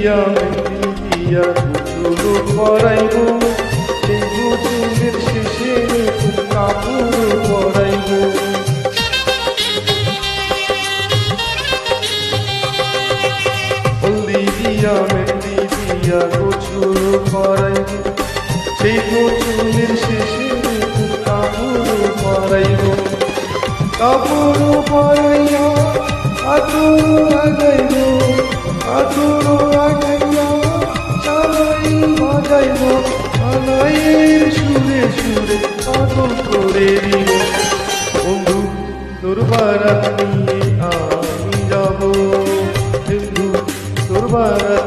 দিয়া মেহেন্দি দিয়া গোসল করাইব, সেই গোসলের শেষে নতুন কাপড় পরাইব। হলদি দিয়া মেহেন্দি দিয়া গোসল করাইব, সেই গোসলের শেষে নতুন কাপড় পরাইব। কাপড় পরাইয়া আতর লাগাইব, আতর লাগাইয়া সানাই বাজাইব, সানাইয়ের সুরে সুরে পাগল করে দিব। বন্ধু তোর বারাত নিয়ে আমি যাব, বন্ধু তোর বারাত